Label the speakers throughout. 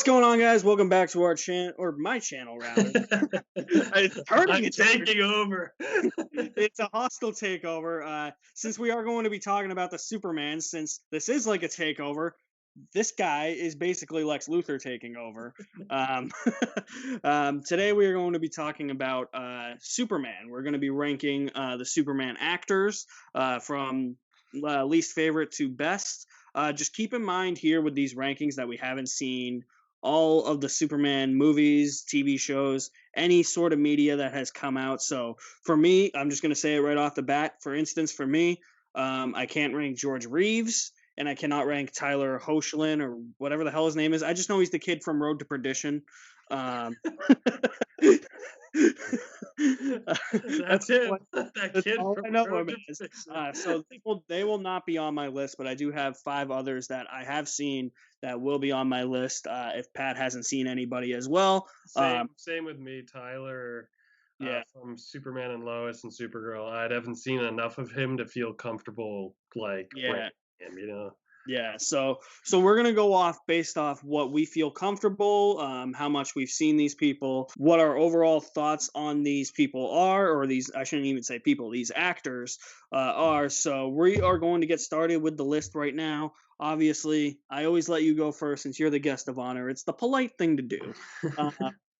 Speaker 1: What's going on, guys? Welcome back to our channel, or my channel, rather. It's turning
Speaker 2: I'm
Speaker 1: into
Speaker 2: taking over.
Speaker 1: it's a hostile takeover. Since we are going to be talking about the Superman, since this is like a takeover, this guy is basically Lex Luthor taking over. Um, today we are going to be talking about Superman. We're going to be ranking the Superman actors from least favorite to best. Just keep in mind here with these rankings that we haven't seen all of the Superman movies, TV shows, any sort of media that has come out. So for me, I'm just going to say it right off the bat. For instance, for me, I can't rank George Reeves and I cannot rank Tyler Hoechlin or whatever the hell his name is. I just know he's the kid from Road to Perdition. Um,
Speaker 2: That's
Speaker 1: what,
Speaker 2: him. That
Speaker 1: that's
Speaker 2: kid
Speaker 1: all
Speaker 2: from
Speaker 1: I know
Speaker 2: Road
Speaker 1: him
Speaker 2: to
Speaker 1: as.
Speaker 2: Perdition.
Speaker 1: So they will not be on my list, but I do have 5 others that I have seen that will be on my list if Pat hasn't seen anybody as well.
Speaker 2: Same with me, Tyler,
Speaker 1: Yeah,
Speaker 2: from Superman and Lois and Supergirl. I haven't seen enough of him to feel comfortable like
Speaker 1: yeah.
Speaker 2: ranking him.
Speaker 1: Yeah, so we're gonna go off based off what we feel comfortable, how much we've seen these people, what our overall thoughts on these people are, or these I shouldn't even say people, these actors are. So we are going to get started with the list right now. Obviously, I always let you go first since you're the guest of honor. It's the polite thing to do. Uh,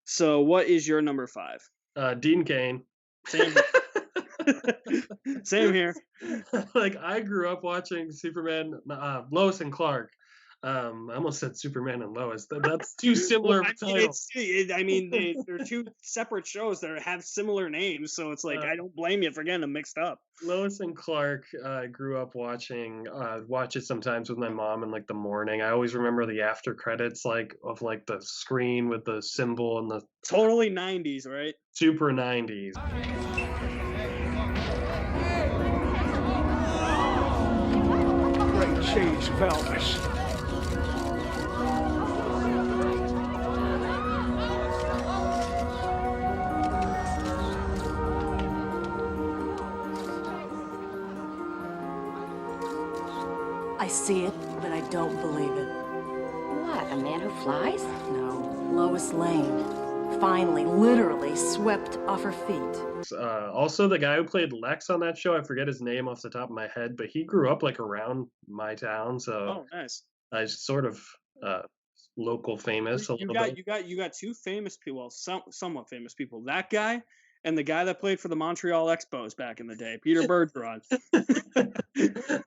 Speaker 1: so what is your number 5?
Speaker 2: Dean Cain.
Speaker 1: Same, same here.
Speaker 2: Like I grew up watching Superman, Lois and Clark. I almost said Superman and Lois. That's too
Speaker 1: Well,
Speaker 2: similar of
Speaker 1: I
Speaker 2: a
Speaker 1: mean,
Speaker 2: title.
Speaker 1: they're 2 separate shows that have similar names, so it's like,
Speaker 2: Uh,
Speaker 1: I don't blame you for getting them mixed up.
Speaker 2: Lois and Clark, I grew up watching, watch it sometimes with my mom in like the morning. I always remember the after credits, like of like the screen with the symbol and the
Speaker 1: Totally 90s, right?
Speaker 2: super 90s.
Speaker 3: Great cheese of Elvis.
Speaker 4: I see it, but I don't believe it.
Speaker 5: What, a man who flies?
Speaker 4: No, Lois Lane finally, literally swept off her feet.
Speaker 2: Also, the guy who played Lex on that show, I forget his name off the top of my head, but he grew up like around my town, so
Speaker 1: Oh, nice.
Speaker 2: I sort of uh, local famous a
Speaker 1: You
Speaker 2: little
Speaker 1: got
Speaker 2: bit.
Speaker 1: you got you got 2 famous people, well, somewhat famous people. That guy and the guy that played for the Montreal Expos back in the day, Peter Bergeron.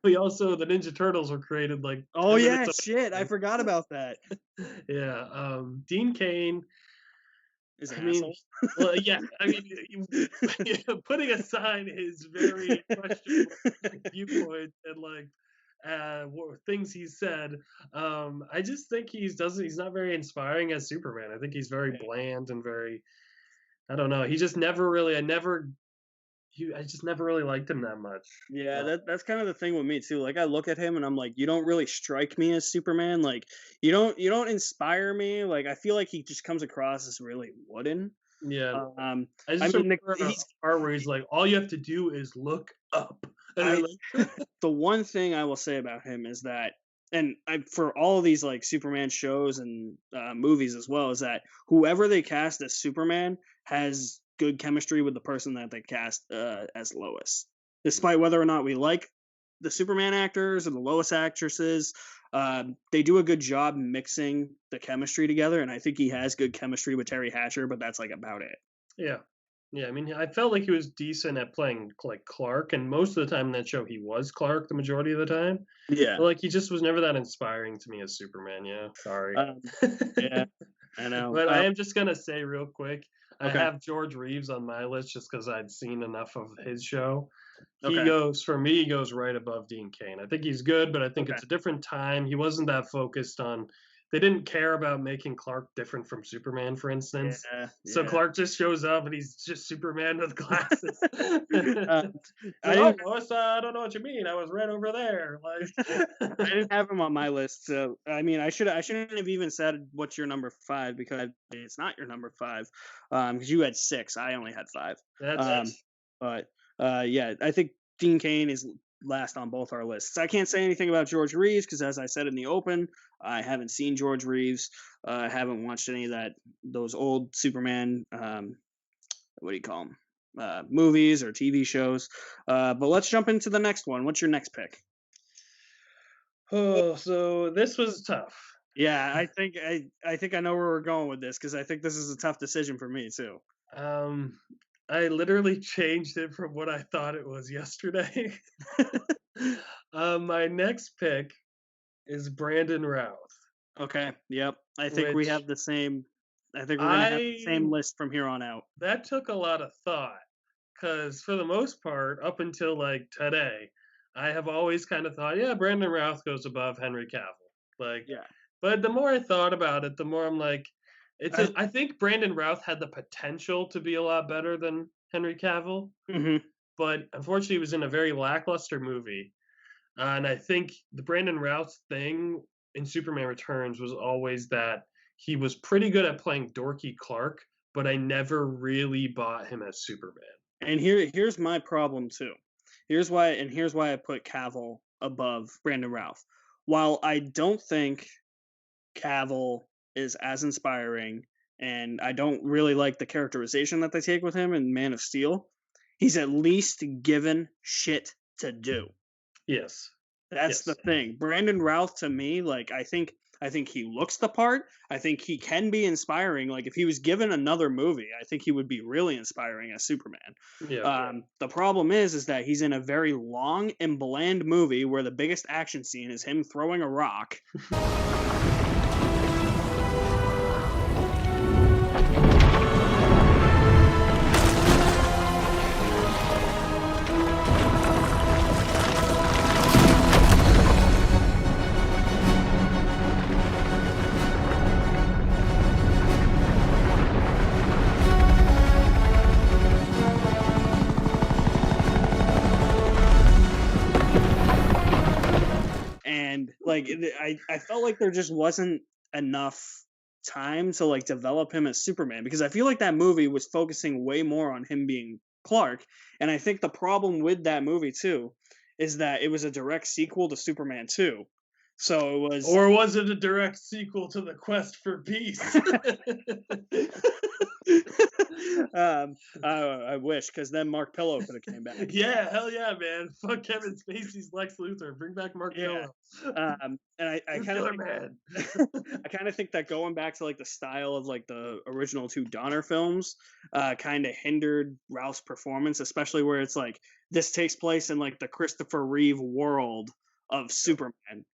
Speaker 2: We also the Ninja Turtles were created like
Speaker 1: Oh
Speaker 2: 10 minutes
Speaker 1: yeah,
Speaker 2: away
Speaker 1: shit,
Speaker 2: from
Speaker 1: I forgot about that.
Speaker 2: me. Yeah, Dean Cain.
Speaker 1: Is an
Speaker 2: I mean,
Speaker 1: asshole.
Speaker 2: well, yeah. I mean, putting aside his very questionable viewpoints and like things he said, I just think he's not very inspiring as Superman. I think he's very
Speaker 1: Yeah.
Speaker 2: bland and very I don't know. He just never really I just never really liked him that much.
Speaker 1: Yeah,
Speaker 2: Uh,
Speaker 1: that's kind of the thing with me too. Like I look at him and I'm like, you don't really strike me as Superman. Like you don't inspire me. Like I feel like he just comes across as really wooden.
Speaker 2: yeah,
Speaker 1: Um,
Speaker 2: I
Speaker 1: I
Speaker 2: just
Speaker 1: mean,
Speaker 2: remember a
Speaker 1: he's
Speaker 2: part where he's like, "All you have to do is look up," and I'm
Speaker 1: I
Speaker 2: like,
Speaker 1: the one thing I will say about him is that, and for all of these like Superman shows and movies as well, is that whoever they cast as Superman has good chemistry with the person that they cast as Lois, despite whether or not we like the Superman actors or the Lois actresses. They do a good job mixing the chemistry together, and I think he has good chemistry with Terry Hatcher, but that's like about it.
Speaker 2: Yeah. Yeah, I mean, I felt like he was decent at playing like Clark, and most of the time in that show he was Clark the majority of the time.
Speaker 1: Yeah.
Speaker 2: But like he just was never that inspiring to me as Superman, yeah. Sorry.
Speaker 1: Yeah, I know.
Speaker 2: But I am just gonna say real quick, I
Speaker 1: Okay.
Speaker 2: have George Reeves on my list just because I'd seen enough of his show. He
Speaker 1: Okay.
Speaker 2: goes for me, he goes right above Dean Cain. I think he's good, but I think
Speaker 1: Okay.
Speaker 2: it's a different time. He wasn't that focused on they didn't care about making Clark different from Superman, for instance.
Speaker 1: Yeah.
Speaker 2: So
Speaker 1: Yeah.
Speaker 2: Clark just shows up and he's just Superman with glasses.
Speaker 1: Uh,
Speaker 2: It's
Speaker 1: I
Speaker 2: like, oh,
Speaker 1: didn't
Speaker 2: Lois, I don't know what you mean. I was right over there.
Speaker 1: I
Speaker 2: Like,
Speaker 1: didn't have him on my list. So I mean, I shouldn't have even said what's your number 5 because it's not your number 5. Because you had 6, I only had 5.
Speaker 2: that's
Speaker 1: Um, but yeah, I think Dean Cain is last on both our lists. I can't say anything about George Reeves because, as I said in the open, I haven't seen George Reeves. I haven't watched any of those old Superman. What do you call them? Movies or TV shows. But let's jump into the next one. What's your next pick?
Speaker 2: Oh, so this was tough.
Speaker 1: Yeah, I think I know where we're going with this because I think this is a tough decision for me too.
Speaker 2: I literally changed it from what I thought it was yesterday. My next pick is Brandon Routh.
Speaker 1: Okay. Yep. I think we
Speaker 2: Which
Speaker 1: have the same. I think we're gonna have the same list from here on out.
Speaker 2: That took a lot of thought because for the most part, up until like today, I have always kind of thought, yeah, Brandon Routh goes above Henry Cavill. Like,
Speaker 1: Yeah.
Speaker 2: but the more I thought about it, the more I'm like,
Speaker 1: I-
Speaker 2: I think Brandon Routh had the potential to be a lot better than Henry Cavill,
Speaker 1: Mhm.
Speaker 2: but unfortunately, he was in a very lackluster movie. And I think the Brandon Routh thing in Superman Returns was always that he was pretty good at playing dorky Clark, but I never really bought him as Superman.
Speaker 1: And here's my problem too. Here's why I put Cavill above Brandon Routh. While I don't think Cavill is as inspiring, and I don't really like the characterization that they take with him in Man of Steel, he's at least given shit to do.
Speaker 2: Yes.
Speaker 1: That's the thing. Brandon Routh to me, like I think he looks the part. I think he can be inspiring. Like if he was given another movie, I think he would be really inspiring as Superman.
Speaker 2: Yeah.
Speaker 1: The problem is that he's in a very long and bland movie where the biggest action scene is him throwing a rock. And like I felt like there just wasn't enough time to like develop him as Superman because I feel like that movie was focusing way more on him being Clark. And I think the problem with that movie too is that it was a direct sequel to Superman 2. So it was
Speaker 2: Or was it a direct sequel to The Quest for Peace?
Speaker 1: I wish, because then Mark Pillow could have came back.
Speaker 2: Yeah, hell yeah, man. Fuck Kevin Spacey's Lex Luthor. Bring back Mark Pillow.
Speaker 1: And I kind of
Speaker 2: man.
Speaker 1: I kind of think that going back to like the style of like the original two Donner films kind of hindered Ralph's performance, especially where it's like this takes place in like the Christopher Reeve world of Superman.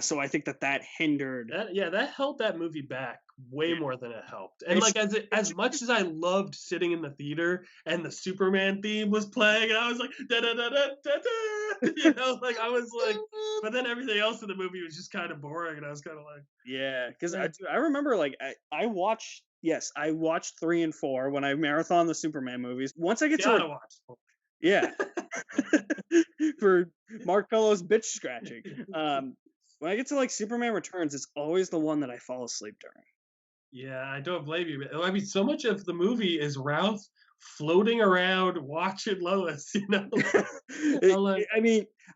Speaker 1: So I think that hindered.
Speaker 2: That held that movie back way more than it helped. And like as much as I loved sitting in the theater and the Superman theme was playing, and I was like da da da da da da, you know, like I was like, but then everything else in the movie was just kind of boring, and I was kind of like,
Speaker 1: yeah, because I remember like I watched 3 and 4 when I marathon the Superman movies. Once I get to
Speaker 2: watch.
Speaker 1: Yeah, for Mark Pillow's bitch scratching. When I get to like Superman Returns, it's always the one that I fall asleep during.
Speaker 2: Yeah, I don't blame you. I mean, so much of the movie is Ralph floating around watching Lois. You know.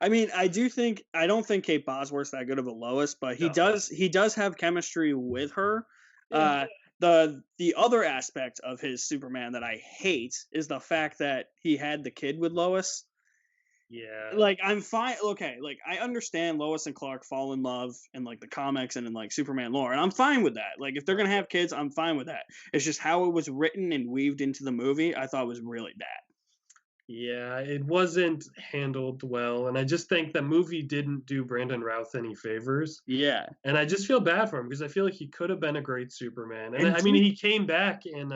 Speaker 1: I don't think Kate Bosworth's that good of a Lois, but he does have chemistry with her. Yeah. The other aspect of his Superman that I hate is the fact that he had the kid with Lois.
Speaker 2: Yeah.
Speaker 1: Like I'm fine. Okay, like I understand Lois and Clark fall in love in like the comics and in like Superman lore, and I'm fine with that. Like if they're gonna have kids, I'm fine with that. It's just how it was written and weaved into the movie, I thought was really bad.
Speaker 2: Yeah, it wasn't handled well, and I just think the movie didn't do Brandon Routh any favors.
Speaker 1: Yeah,
Speaker 2: and I just feel bad for him because I feel like he could have been a great Superman. And I mean, he came back in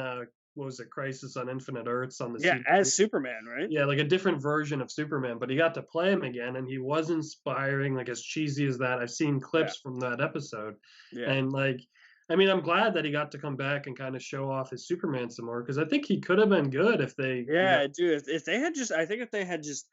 Speaker 2: what was it, Crisis on Infinite Earths on the
Speaker 1: as Superman, right?
Speaker 2: Yeah, like a different version of Superman, but he got to play him again, and he was inspiring. Like as cheesy as that, I've seen clips from that episode, and like. I mean, I'm glad that he got to come back and kind of show off his Superman some more because I think he could have been good if they.
Speaker 1: Yeah, dude. If they had just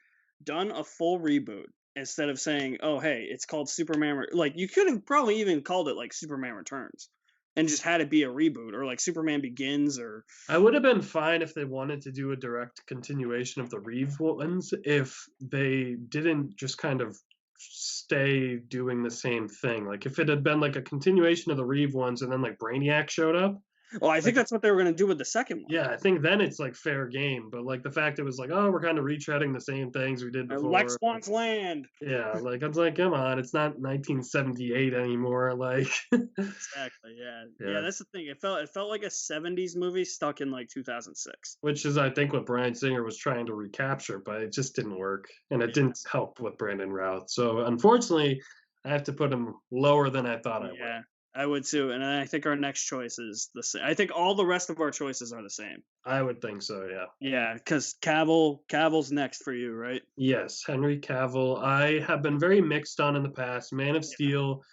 Speaker 1: done a full reboot instead of saying, "Oh, hey, it's called Superman," like you could have probably even called it like Superman Returns. and just had it be a reboot, or like Superman Begins, or
Speaker 2: I would have been fine if they wanted to do a direct continuation of the Reeve ones if they didn't just kind of stay doing the same thing. Like if it had been like a continuation of the Reeve ones and then like Brainiac showed up.
Speaker 1: well, I think
Speaker 2: Like
Speaker 1: that's what they were gonna do with the second one.
Speaker 2: yeah, I think then it's like fair game. But like the fact it was like, oh, we're kind of retreading the same things we did
Speaker 1: Lex
Speaker 2: before.
Speaker 1: wants land.
Speaker 2: Yeah, like I was like, come on, it's not 1978 anymore. Like
Speaker 1: Exactly. Yeah. Yeah.
Speaker 2: yeah.
Speaker 1: That's the thing. It felt like a '70s movie stuck in like 2006.
Speaker 2: Which is, I think, what Bryan Singer was trying to recapture, but it just didn't work, and it didn't help with Brandon Routh. So, unfortunately, I have to put him lower than I thought I would.
Speaker 1: Yeah, I would too. And I think our next choice is the same. I think all the rest of our choices are the same.
Speaker 2: I would think so, yeah.
Speaker 1: Yeah, because Cavill's next for you, right?
Speaker 2: Yes, Henry Cavill. I have been very mixed on in the past. Man of Steel.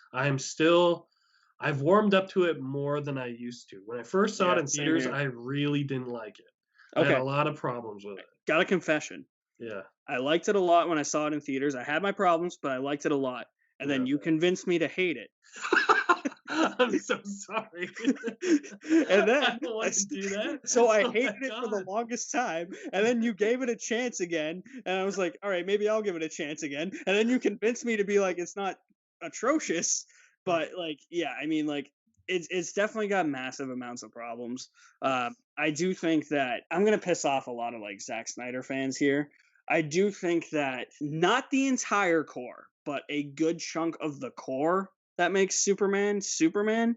Speaker 2: I've warmed up to it more than I used to. When I first saw it
Speaker 1: Yeah,
Speaker 2: in
Speaker 1: same
Speaker 2: theaters,
Speaker 1: here.
Speaker 2: I really didn't like it. I
Speaker 1: Okay,
Speaker 2: had a lot of problems with it.
Speaker 1: got a confession.
Speaker 2: Yeah.
Speaker 1: I liked it a lot when I saw it in theaters. I had my problems, but I liked it a lot. And then
Speaker 2: Yeah.
Speaker 1: you convinced me to hate it.
Speaker 2: I'm so sorry.
Speaker 1: And then
Speaker 2: I don't want to do that.
Speaker 1: So I
Speaker 2: Oh my
Speaker 1: hated it for the
Speaker 2: God.
Speaker 1: longest time, and then you gave it a chance again, and I was like, all right, maybe I'll give it a chance again. And then you convinced me to be like, it's not atrocious, but like, yeah, I mean, like, it's definitely got massive amounts of problems. I do think that I'm gonna piss off a lot of like Zack Snyder fans here. I do think that not the entire core, but a good chunk of the core that makes Superman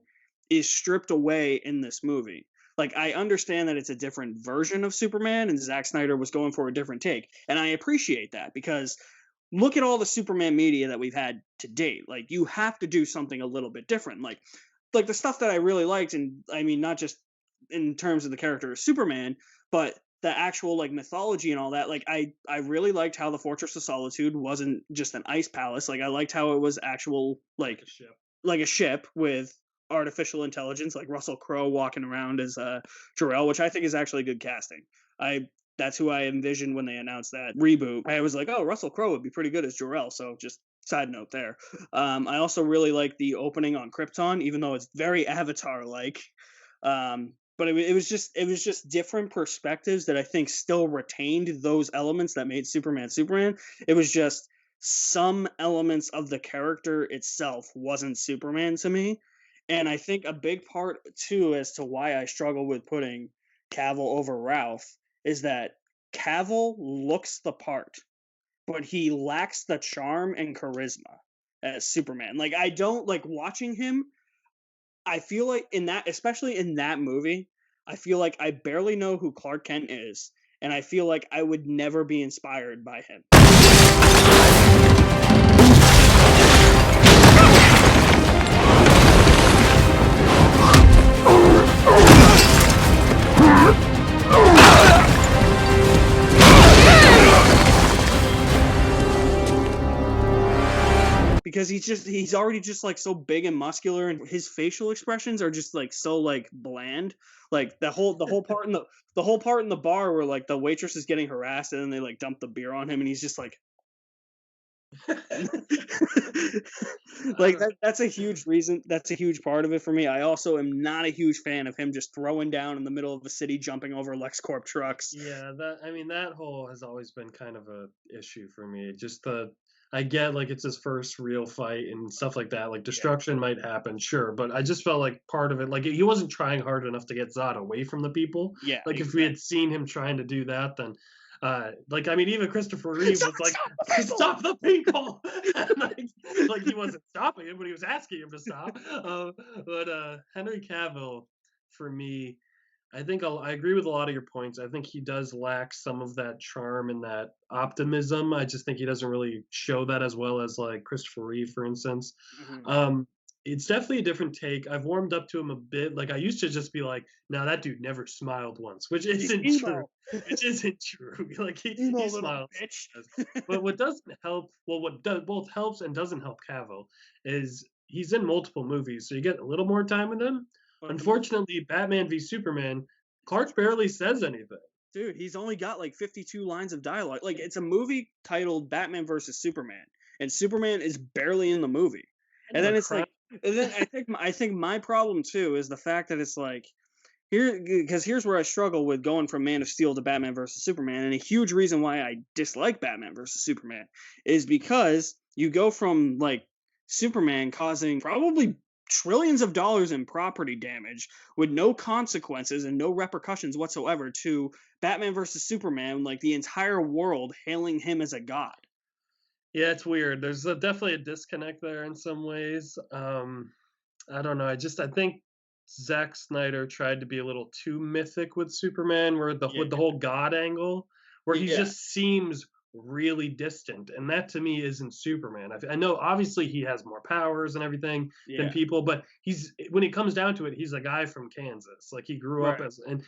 Speaker 1: is stripped away in this movie. Like, I understand that it's a different version of Superman, and Zack Snyder was going for a different take, and I appreciate that because look at all the Superman media that we've had to date. Like, you have to do something a little bit different. Like the stuff that I really liked, and I mean, not just in terms of the character of Superman, but the actual like mythology and all that. Like, I really liked how the Fortress of Solitude wasn't just an ice palace. Like, I liked how it was actual like a ship with artificial intelligence, like Russell Crowe walking around as Jor-El, which I think is actually good casting. That's who I envisioned when they announced that reboot. I was like, oh, Russell Crowe would be pretty good as Jor-El. So just side note there. I also really like the opening on Krypton, even though it's very Avatar-like. But it was just different perspectives that I think still retained those elements that made Superman Superman. It was just some elements of the character itself wasn't Superman to me. And I think a big part too as to why I struggle with putting Cavill over Ralph is that Cavill looks the part, but he lacks the charm and charisma as Superman. Like, I don't like watching him. I feel like in that, especially in that movie, I feel like I barely know who Clark Kent is, and I feel like I would never be inspired by him. Because he's already just like so big and muscular, and his facial expressions are just like so like bland. Like the whole part in the bar where like the waitress is getting harassed and then they like dump the beer on him and he's just like like that's a huge reason. That's a huge part of it for me. I also am not a huge fan of him just throwing down in the middle of the city, jumping over LexCorp trucks.
Speaker 2: Yeah, that whole has always been kind of a issue for me. Just I get like it's his first real fight and stuff like that. Like destruction might happen, sure, but I just felt like part of it, like he wasn't trying hard enough to get Zod away from the people.
Speaker 1: Yeah,
Speaker 2: like if we had seen him trying to do that, then like I mean, even Christopher Reeve was like, "Stop the people!" like he wasn't stopping him, but he was asking him to stop. But Henry Cavill, for me, I think I agree with a lot of your points. I think he does lack some of that charm and that optimism. I just think he doesn't really show that as well as like Christopher Reeve, for instance.
Speaker 1: Mm-hmm.
Speaker 2: It's definitely a different take. I've warmed up to him a bit. Like I used to just be like, "No, that dude never smiled once," which isn't true. Which isn't true. Like he smiles. But what doesn't help, well, both helps and doesn't help Cavill is he's in multiple movies, so you get a little more time with him. Unfortunately, Batman v Superman, Clark barely says anything.
Speaker 1: Dude, he's only got like 52 lines of dialogue. Like, it's a movie titled Batman versus Superman, and Superman is barely in the movie. And then it's like And then I think my problem too is the fact that it's like here because here's where I struggle with going from Man of Steel to Batman versus Superman, and a huge reason why I dislike Batman versus Superman is because you go from like Superman causing probably trillions of dollars in property damage with no consequences and no repercussions whatsoever to Batman versus Superman, like the entire world hailing him as a god.
Speaker 2: Yeah, it's weird. There's definitely a disconnect there in some ways. I don't know. I think Zack Snyder tried to be a little too mythic with Superman, where
Speaker 1: Yeah,
Speaker 2: with the whole God angle, where he
Speaker 1: yeah,
Speaker 2: just seems really distant, and that to me isn't Superman. I know obviously he has more powers and everything than
Speaker 1: yeah.
Speaker 2: people, but he's when it comes down to it, he's a guy from Kansas. Like he grew up
Speaker 1: Right.
Speaker 2: as and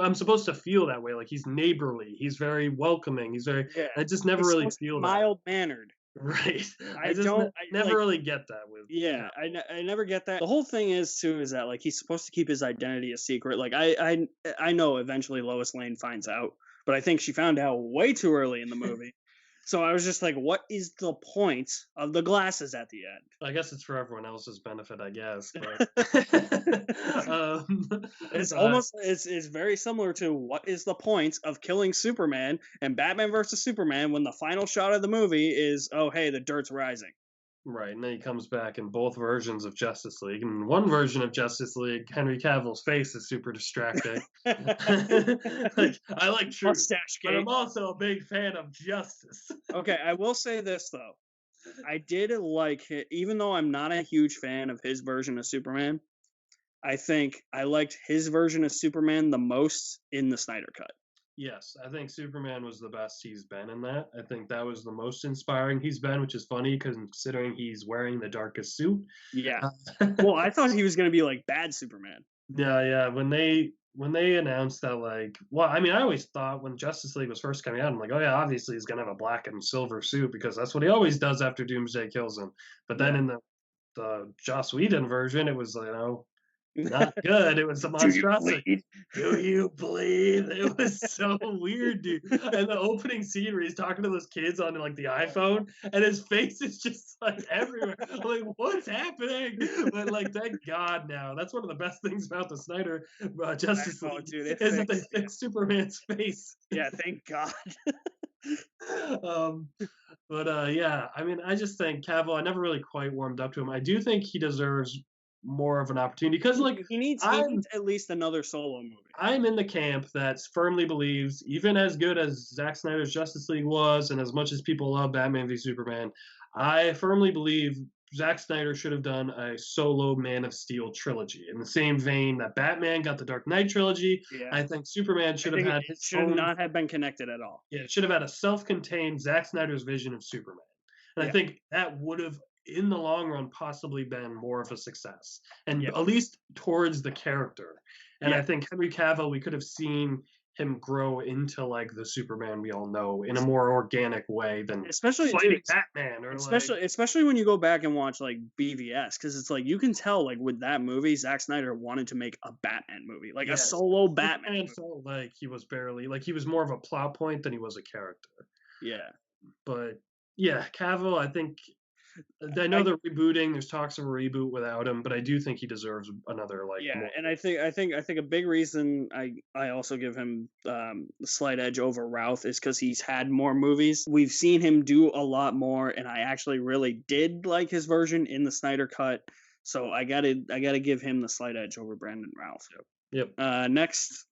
Speaker 2: I'm supposed to feel that way. Like he's neighborly, he's very welcoming, he's very.
Speaker 1: Yeah.
Speaker 2: I just never
Speaker 1: He's
Speaker 2: really
Speaker 1: supposed to be
Speaker 2: feel that.
Speaker 1: mild mannered.
Speaker 2: Right.
Speaker 1: I don't I
Speaker 2: Never
Speaker 1: like
Speaker 2: really get that with
Speaker 1: Yeah, I never get that. The whole thing is too is that like he's supposed to keep his identity a secret. Like I know eventually Lois Lane finds out, but I think she found out way too early in the movie. So I was just like, what is the point of the glasses at the
Speaker 2: I guess it's for everyone else's benefit, I guess,
Speaker 1: end?
Speaker 2: but
Speaker 1: It's
Speaker 2: uh,
Speaker 1: almost it's very similar to what is the point of killing Superman and Batman versus Superman when the final shot of the movie is, oh hey, the dirt's rising.
Speaker 2: right, and then he comes back in both versions of Justice League. In one version of Justice League, Henry Cavill's face is super distracting. Like I like truth,
Speaker 1: Mustache
Speaker 2: but
Speaker 1: gate.
Speaker 2: I'm also a big fan of justice.
Speaker 1: Okay, I will say this though. I did like it, even though I'm not a huge fan of his version of Superman. I think I liked his version of Superman the most in the Snyder Cut.
Speaker 2: Yes, I think Superman was the best he's been in that. I think that was the most inspiring he's been, which is funny because considering he's wearing the darkest suit.
Speaker 1: Yeah.
Speaker 2: Uh,
Speaker 1: Well, I thought he was gonna be like bad Superman.
Speaker 2: Yeah, yeah. When they announced that, like, well, I mean, I always thought when Justice League was first coming out, I'm like, oh yeah, obviously he's gonna have a black and silver suit because that's what he always does after Doomsday kills him. But then
Speaker 1: Yeah.
Speaker 2: in the Joss Whedon version, it was not good. It was a
Speaker 1: Do you
Speaker 2: monstrosity.
Speaker 1: bleed?
Speaker 2: Do you believe? It was so weird, dude. And the opening scene where he's talking to those kids on like the iPhone, and his face is just like everywhere. I'm like, what's happening? But like, thank God now. That's one of the best things about the Snyder Justice
Speaker 1: Oh,
Speaker 2: League
Speaker 1: dude, it
Speaker 2: is that they
Speaker 1: fixed. Yeah.
Speaker 2: fixed Superman's face.
Speaker 1: Yeah, thank God.
Speaker 2: um, but yeah, I mean, I just think Cavill. I never really quite warmed up to him. I do think he deserves more of an opportunity because, like,
Speaker 1: He
Speaker 2: I'm
Speaker 1: needs at least another solo movie.
Speaker 2: I'm in the camp that firmly believes, even as good as Zack Snyder's Justice League was, and as much as people love Batman v Superman, I firmly believe Zack Snyder should have done a solo Man of Steel trilogy. In the same vein that Batman got the Dark Knight trilogy,
Speaker 1: Yeah.
Speaker 2: I think Superman
Speaker 1: I
Speaker 2: should have
Speaker 1: think
Speaker 2: had
Speaker 1: it
Speaker 2: his
Speaker 1: should
Speaker 2: own.
Speaker 1: not have been connected at all.
Speaker 2: Yeah, it should have had a self-contained Zack Snyder's vision of Superman, and I
Speaker 1: Yeah.
Speaker 2: think that would have, in the long run, possibly been more of a success, and
Speaker 1: Yeah.
Speaker 2: at least towards the character. And I
Speaker 1: Yeah.
Speaker 2: think Henry Cavill, we could have seen him grow into like the Superman we all know in a more organic way than
Speaker 1: Especially
Speaker 2: fighting
Speaker 1: dude,
Speaker 2: Batman or like.
Speaker 1: especially when you go back and watch like BVS, because it's like you can tell like with that movie, Zack Snyder wanted to make a Batman movie, like a
Speaker 2: Yes,
Speaker 1: solo Batman
Speaker 2: Superman
Speaker 1: movie.
Speaker 2: felt like he was barely like he was more of a plot point than he was a character.
Speaker 1: Yeah.
Speaker 2: But yeah, Cavill, I think I know
Speaker 1: I,
Speaker 2: they're rebooting. There's talks of a reboot without him, but I do think he deserves another like
Speaker 1: yeah,
Speaker 2: more.
Speaker 1: and I think a big reason I also give him the slight edge over Routh is because he's had more movies. We've seen him do a lot more, and I actually really did like his version in the Snyder Cut. So I gotta give him the slight edge over Brandon Routh.
Speaker 2: Yep.
Speaker 1: Next,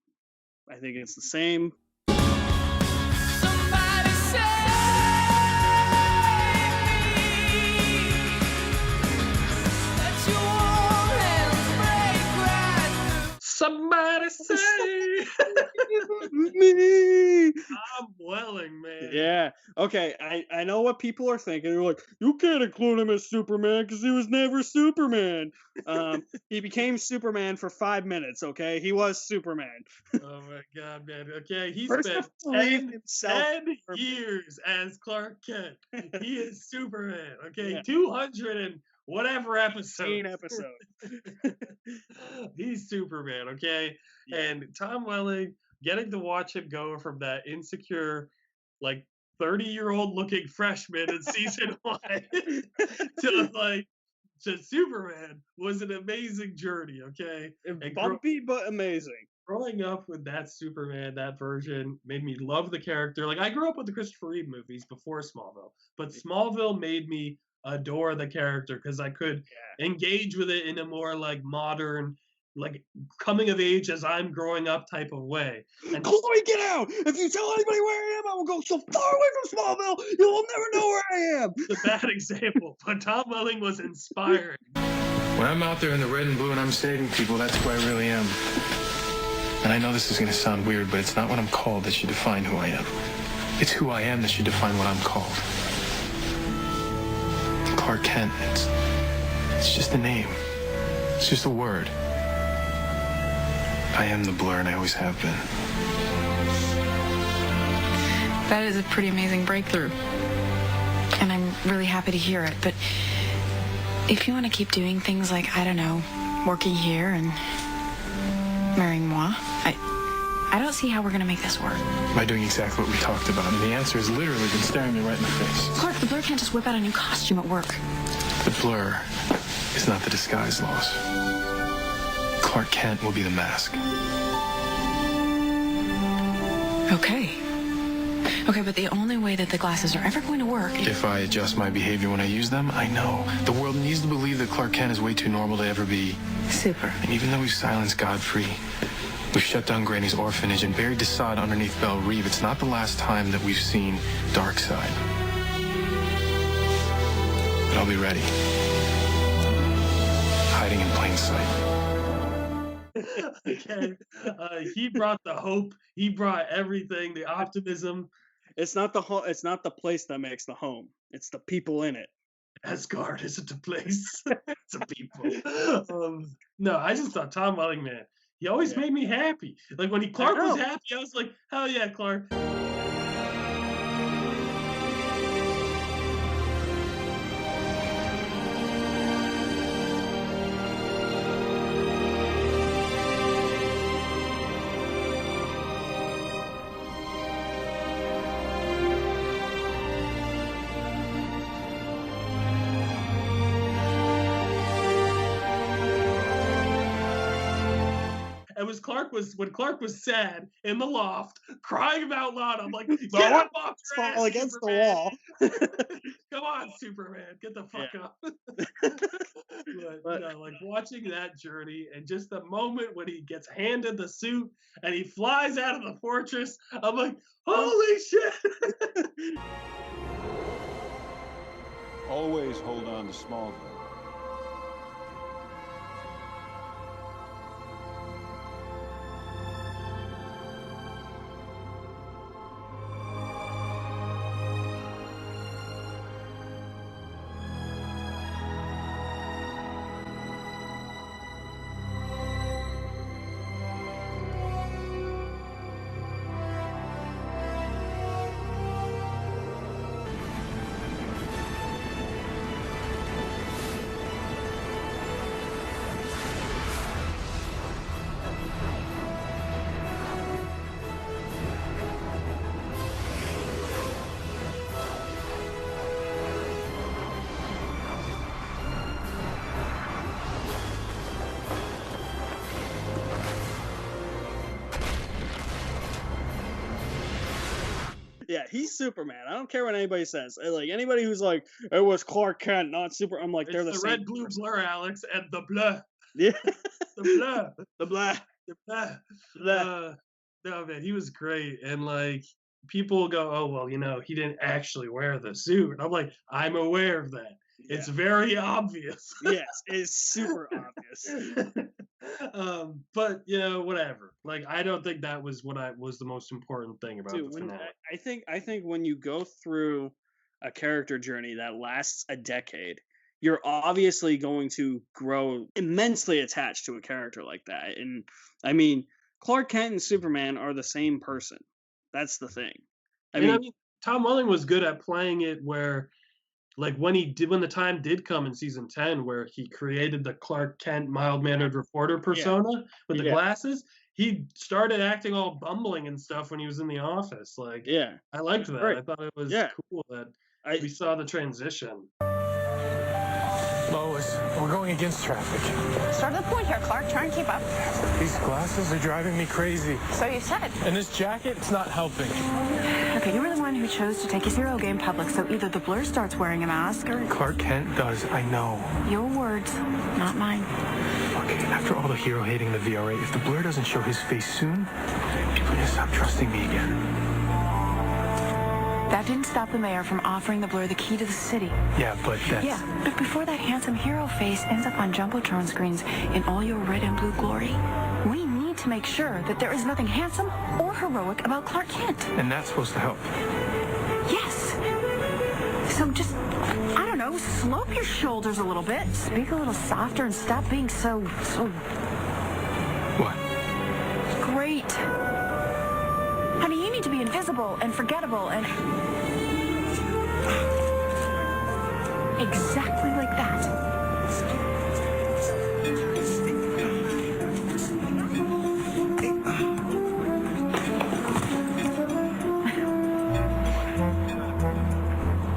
Speaker 1: I think it's the same.
Speaker 6: Somebody save me. Let your warm hands break right through.
Speaker 2: Somebody say
Speaker 1: Me.
Speaker 2: I'm Welling, man.
Speaker 1: Yeah. Okay. I know what people are thinking. They're like, you can't include him as Superman because he was never Superman. He became Superman for 5 minutes. Okay, he was Superman.
Speaker 2: Oh my god, man. Okay, he
Speaker 1: First
Speaker 2: spent
Speaker 1: of all, believe
Speaker 2: 10,
Speaker 1: himself
Speaker 2: 10
Speaker 1: for-
Speaker 2: years as Clark Kent. He is Superman. Okay,
Speaker 1: Yeah.
Speaker 2: 200 and whatever episodes.
Speaker 1: episode.
Speaker 2: He's Superman, okay?
Speaker 1: Yeah.
Speaker 2: And Tom Welling, getting to watch him go from that insecure, like 30-year-old looking freshman in season 1 to like to Superman was an amazing journey, okay? And
Speaker 1: Bumpy but amazing.
Speaker 2: growing up with that Superman, that version, made me love the character. Like, I grew up with the Christopher Reeve movies before Smallville, but Smallville made me adore the character because I could engage with it in a more like modern, like coming of age as I'm growing up type of way. And
Speaker 1: Chloe, get out! If you tell anybody where I am, I will go so far away from Smallville, you will never know where I am.
Speaker 2: it's a bad example, but Tom Welling was inspiring.
Speaker 7: When I'm out there in the red and blue and I'm saving people, that's who I really am. And I know this is going to sound weird, but it's not what I'm called that should define who I am. It's who I am that should define what I'm called. Clark Kent, it's just a name. It's just a word. I am the Blur, and I always have been.
Speaker 8: That is a pretty amazing breakthrough. And I'm really happy to hear it. But if you want to keep doing things like, I don't know, working here and marrying moi, I don't see how we're going to make this work.
Speaker 7: By doing exactly what we talked about. And the answer has literally been staring me right in the face.
Speaker 8: Clark, the Blur can't just whip out a new costume at work.
Speaker 7: The Blur is not the disguise loss. Clark Kent will be the mask.
Speaker 8: Okay. Okay, but the only way that the glasses are ever going to work is...
Speaker 7: If I adjust my behavior when I use them, I know. The world needs to believe that Clark Kent is way too normal to ever be.
Speaker 8: Super.
Speaker 7: And even though we've silenced Godfrey, we've shut down Granny's orphanage and buried Desaad underneath Belle Reve, it's not the last time that we've seen Darkseid. But I'll be ready. Hiding in plain sight.
Speaker 2: Okay, he brought the hope. He brought everything, the optimism.
Speaker 1: It's not the place that makes the home. It's the people in it.
Speaker 2: Asgard isn't a place; it's a people. No, I just thought Tom Welling, man, he always made me happy. Like when Clark was happy, I was like, hell yeah, Clark. And when Clark was sad in the loft, crying out loud, I'm like, get up off your ass,
Speaker 1: Fall against the
Speaker 2: Superman.
Speaker 1: wall.
Speaker 2: Come on, Superman, get the fuck up. But no, like watching that journey and just the moment when he gets handed the suit and he flies out of the fortress, I'm like, holy shit.
Speaker 9: Always hold on to Smallville.
Speaker 1: Yeah, he's Superman. I don't care what anybody says. Like anybody who's like, it was Clark Kent, not Super. I'm like, they're
Speaker 2: It's
Speaker 1: the
Speaker 2: the
Speaker 1: same
Speaker 2: red, blue
Speaker 1: person.
Speaker 2: blur, Alex, and the blah.
Speaker 1: Yeah,
Speaker 2: The blah.
Speaker 1: the blah.
Speaker 2: The blah.
Speaker 1: blah.
Speaker 2: No, man, he was great. And like, people go, oh, well, he didn't actually wear the suit. And I'm like, I'm aware of that. It's very obvious.
Speaker 1: Yes, it's super obvious.
Speaker 2: But whatever. Like, I don't think that was was the most important thing about
Speaker 1: Dude,
Speaker 2: the finale.
Speaker 1: I think when you go through a character journey that lasts a decade, you're obviously going to grow immensely attached to a character like that. And I mean, Clark Kent and Superman are the same person. That's the thing. I mean,
Speaker 2: Tom Welling was good at playing it where, like, when the time did come in season 10 where he created the Clark Kent mild-mannered reporter persona with the glasses, he started acting all bumbling and stuff when he was in the office. Like, I liked that.
Speaker 1: Right.
Speaker 2: I thought it was cool that we saw the transition.
Speaker 7: Lois, we're going against traffic.
Speaker 8: Start at the point here, Clark. Try and keep up.
Speaker 7: These glasses are driving me crazy.
Speaker 8: So you said.
Speaker 7: And this jacket, it's not helping.
Speaker 8: Okay, you were the one who chose to take his hero game public, so either the Blur starts wearing a mask or...
Speaker 7: Clark Kent does, I know.
Speaker 8: Your words, not mine.
Speaker 7: Look, after all the hero hating the VRA, if the Blur doesn't show his face soon, people are gonna stop trusting me again.
Speaker 8: That didn't stop the mayor from offering the Blur the key to the city.
Speaker 7: Yeah, but that's...
Speaker 8: Yeah, but before that handsome hero face ends up on Jumbotron screens in all your red and blue glory, we need to make sure that there is nothing handsome or heroic about Clark Kent.
Speaker 7: And that's supposed to help.
Speaker 8: Yes. So just, I don't know, slope your shoulders a little bit, speak a little softer, and stop being so
Speaker 7: What?
Speaker 8: great. Honey, you need to be invisible and forgettable and... exactly like that.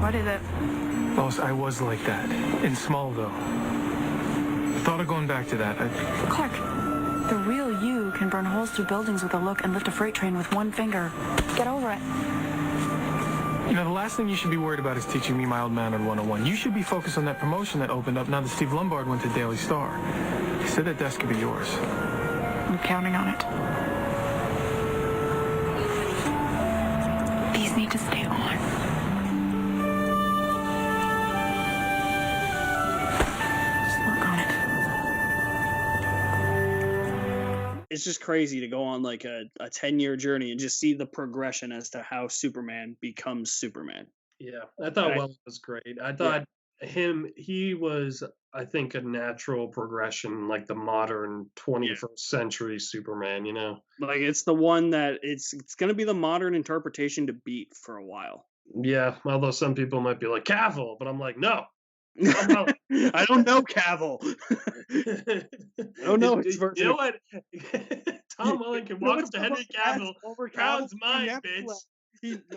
Speaker 8: What is it?
Speaker 7: Lois, I was like that. In Smallville. I thought of going back to that.
Speaker 8: Clark, the real you can burn holes through buildings with a look and lift a freight train with one finger. Get over it.
Speaker 7: You know, the last thing you should be worried about is teaching me mild mannered 101. You should be focused on that promotion that opened up now that Steve Lombard went to Daily Star. He said that desk could be yours.
Speaker 8: I'm counting on it. These need to stay on. Just work on it.
Speaker 1: It's just crazy to go on like a 10-year journey and just see the progression as to how Superman becomes Superman.
Speaker 2: Yeah, I thought
Speaker 1: Right.
Speaker 2: Welling was great. I thought he was, I think, a natural progression, like the modern 21st century Superman, you know?
Speaker 1: Like it's the one that it's going to be the modern interpretation to beat for a while.
Speaker 2: Yeah, although some people might be like, Cavill, but I'm like, no.
Speaker 1: I don't know Cavill. I don't know his version.
Speaker 2: You know what? Tom Welling can walk up to Henry Cavill, crowns mine, bitch.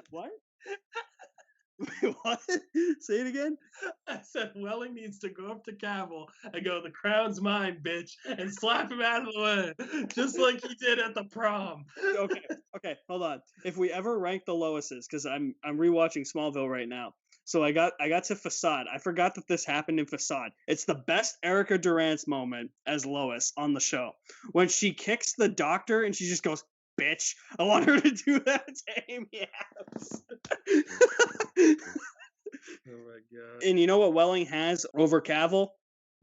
Speaker 1: What? Wait, what? Say it again.
Speaker 2: I said Welling needs to go up to Cavill and go, the crown's mine, bitch, and slap him out of the way, just like he did at the prom.
Speaker 1: Okay, hold on. If we ever rank the Loises, because I'm rewatching Smallville right now. So I got to Facade. I forgot that this happened in Facade. It's the best Erica Durance moment as Lois on the show. When she kicks the doctor and she just goes, bitch. I want her to do that to Amy Adams.
Speaker 2: Oh my god.
Speaker 1: And you know what Welling has over Cavill?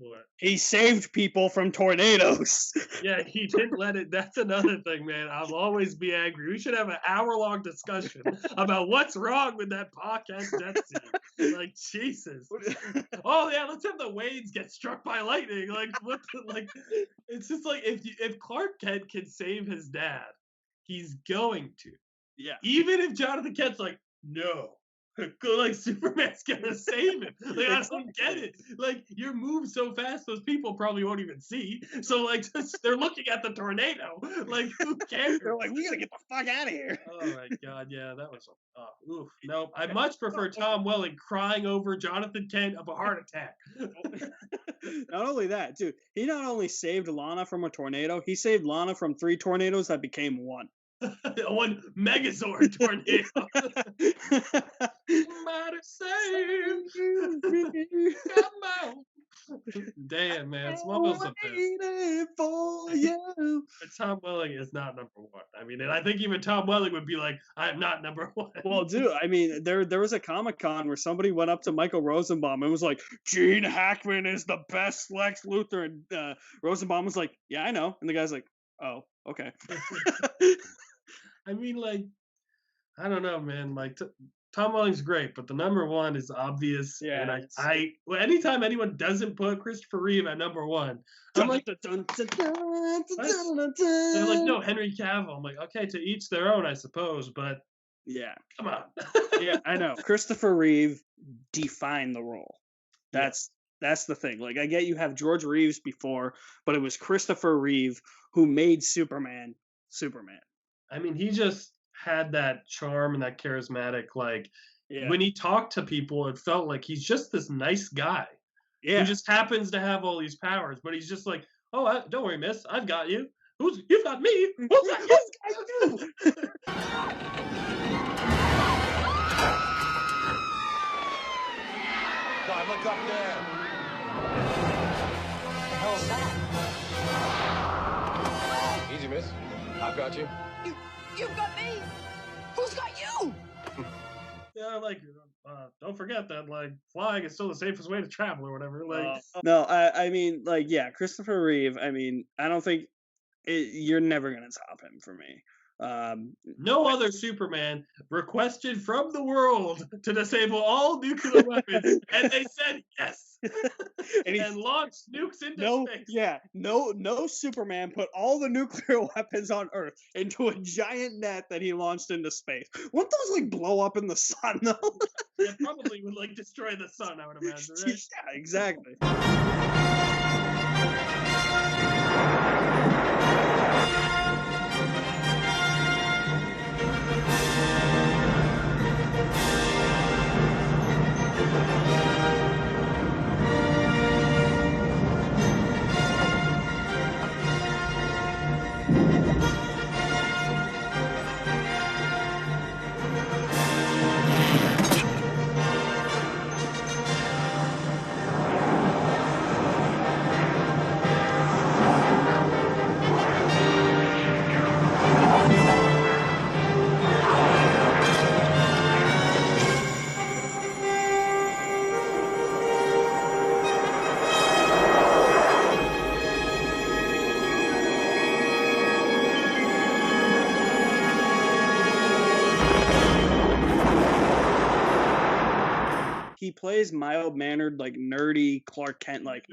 Speaker 2: What?
Speaker 1: He saved people from tornadoes.
Speaker 2: Yeah, he didn't let it. That's another thing, man. I'll always be angry. We should have an hour-long discussion about what's wrong with that podcast death scene. Like, Jesus. Oh yeah, let's have the Waynes get struck by lightning. Like, what? Like, it's just like if Clark Kent can save his dad, he's going to.
Speaker 1: Yeah.
Speaker 2: Even if Jonathan Kent's like, no. Like Superman's gonna save him. Like I don't get it. Like you're moved so fast, those people probably won't even see. So like they're looking at the tornado. Like who cares?
Speaker 1: They're like, we gotta get the fuck out of here.
Speaker 2: Oh my god, yeah, that was oof. No, I much prefer Tom Welling crying over Jonathan Kent of a heart attack.
Speaker 1: Not only that, dude, he not only saved Lana from a tornado, he saved Lana from 3 tornadoes that became 1.
Speaker 2: One Megazord tornado. Somebody save me. Come on. Damn, man. Smallville's up there.
Speaker 1: Waiting for you.
Speaker 2: But Tom Welling is not number 1. I mean, and I think even Tom Welling would be like, I'm not number 1.
Speaker 1: Well, dude, I mean, there was a Comic-Con where somebody went up to Michael Rosenbaum and was like, Gene Hackman is the best Lex Luthor. And Rosenbaum was like, yeah, I know. And the guy's like, oh, okay.
Speaker 2: I mean, like, I don't know, man. Like, Tom Welling's great, but the number 1 is obvious.
Speaker 1: Yeah.
Speaker 2: And well, anytime anyone doesn't put Christopher Reeve at number 1, I'm like, they're like, no, Henry Cavill. I'm like, okay, to each their own, I suppose, but
Speaker 1: yeah,
Speaker 2: come on.
Speaker 1: Yeah, I know. Christopher Reeve defined the role. That's the thing. Like, I get you have George Reeves before, but it was Christopher Reeve who made Superman Superman.
Speaker 2: I mean, he just had that charm and that charismatic, like,
Speaker 1: Yeah.
Speaker 2: when he talked to people, it felt like he's just this nice guy.
Speaker 1: Yeah.
Speaker 2: who just happens to have all these powers, but he's just like, oh, don't worry, miss, I've got you. You've got me? Who's got you?
Speaker 9: God, look up there.
Speaker 5: The hell's that?
Speaker 7: Easy, miss. I've got you.
Speaker 5: You've got me! Who's got you?
Speaker 2: Yeah, like, don't forget that, like, flying is still the safest way to travel or whatever. Like,
Speaker 1: no, I mean, like, yeah, Christopher Reeve. I mean, I don't think you're never gonna top him for me.
Speaker 2: no other Superman requested from the world to disable all nuclear weapons, and they said yes, and launched nukes into space.
Speaker 1: Yeah, no Superman put all the nuclear weapons on Earth into a giant net that he launched into space. Wouldn't those like blow up in the sun though?
Speaker 2: Yeah, probably would like destroy the sun, I would imagine, right?
Speaker 1: Yeah, exactly. He plays mild-mannered, like nerdy Clark Kent, like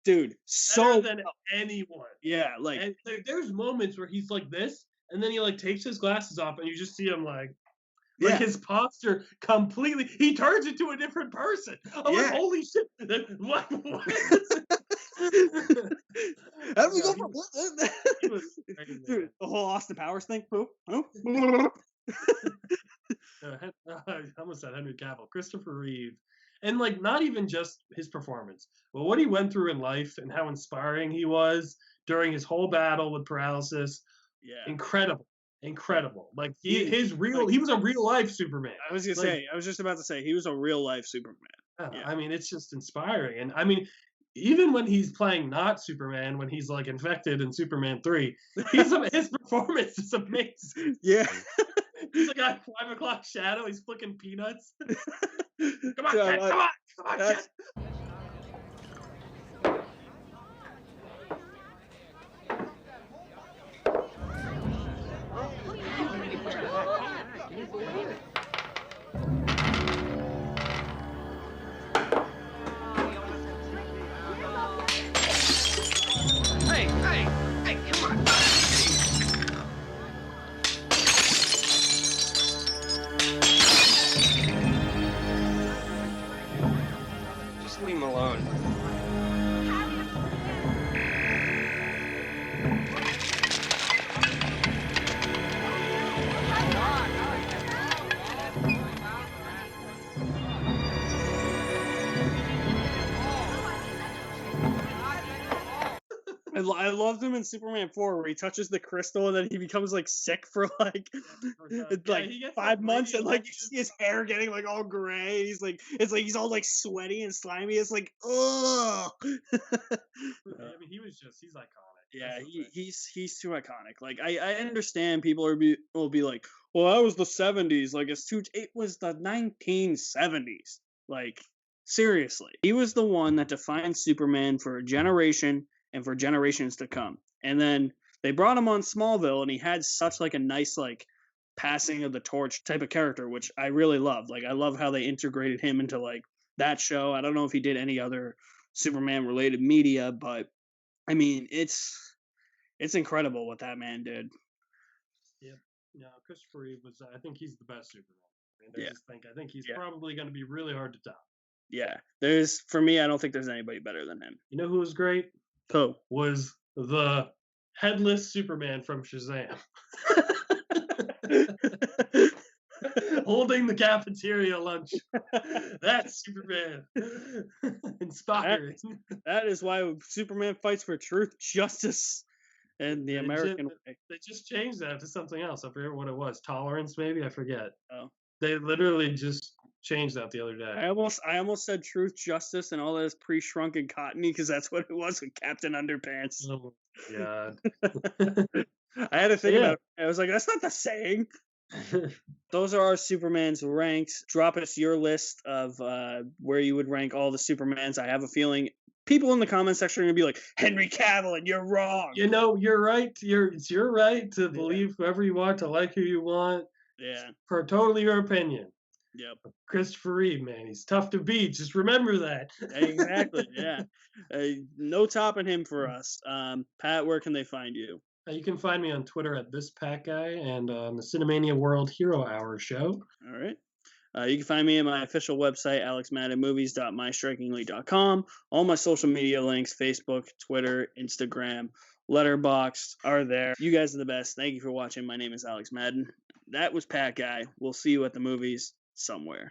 Speaker 1: dude, so
Speaker 2: better than anyone.
Speaker 1: Yeah, like
Speaker 2: And there's moments where he's like this, and then he like takes his glasses off, and you just see him like his posture completely. He turns into a different person. I'm like, holy shit! What?
Speaker 1: How do we go from dude, the whole Austin Powers thing? Who?
Speaker 2: I almost said Henry Cavill, Christopher Reeve, and like not even just his performance, but what he went through in life and how inspiring he was during his whole battle with paralysis.
Speaker 1: Yeah,
Speaker 2: incredible. Like he was a real life Superman.
Speaker 1: I was just about to say he was a real life Superman.
Speaker 2: Yeah. I mean, it's just inspiring, and I mean, even when he's playing not Superman, when he's like infected in Superman 3, his performance is amazing.
Speaker 1: Yeah.
Speaker 2: He's like a 5 o'clock shadow. He's flicking peanuts. Come on, Ken, come on, Ken.
Speaker 3: Hey, come on.
Speaker 10: Just leave him alone.
Speaker 1: I loved him in Superman 4 where he touches the crystal and then he becomes like sick for like like 5 months and like you see his hair getting like all gray. He's like it's like he's all like sweaty and slimy. It's like ugh.
Speaker 2: I mean, he's iconic.
Speaker 1: Yeah, he's too iconic. Like I understand people will be like, well, that was the 70s. Like it was the 1970s. Like seriously, he was the one that defined Superman for a generation and for generations to come. And then they brought him on Smallville, and he had such like a nice like passing of the torch type of character, which I really loved. Like I love how they integrated him into like that show. I don't know if he did any other Superman related media, but I mean it's incredible what that man did.
Speaker 2: Yeah, Christopher Reeve was. I think he's the best Superman. I think he's probably going to be really hard to top.
Speaker 1: Yeah, for me, I don't think there's anybody better than him.
Speaker 2: You know who was great?
Speaker 1: Who
Speaker 2: was the headless Superman from Shazam? holding the cafeteria lunch. That's Superman. Inspired.
Speaker 1: That is why Superman fights for truth, justice, and the American way.
Speaker 2: They just changed that to something else. I forget what it was. Tolerance, maybe? I forget.
Speaker 1: Oh.
Speaker 2: They literally just changed that the other day.
Speaker 1: I almost said truth, justice, and all that is pre-shrunken cottony because that's what it was with Captain Underpants.
Speaker 2: Oh, God.
Speaker 1: I had to think
Speaker 2: Yeah.
Speaker 1: about it. I was like, that's not the saying. Those are our Supermans ranks. Drop us your list of where you would rank all the Supermans. I have a feeling people in the comment section are gonna be like, Henry Cavill, and you're wrong.
Speaker 2: You know, you're right. It's your right to believe whoever you want, to like who you want.
Speaker 1: Yeah.
Speaker 2: For totally your opinion.
Speaker 1: Yep.
Speaker 2: Christopher Reeve, man, he's tough to beat. Just remember that.
Speaker 1: Exactly. Yeah. No topping him for us. Pat, where can they find you?
Speaker 2: You can find me on Twitter at ThisPatGuy and on the Cinemania World Hero Hour show.
Speaker 1: All right. You can find me at my official website, alexmaddenmovies.mystrikingly.com. All my social media links, Facebook, Twitter, Instagram, Letterboxd are there. You guys are the best. Thank you for watching. My name is Alex Madden. That was Pat Guy. We'll see you at the movies somewhere.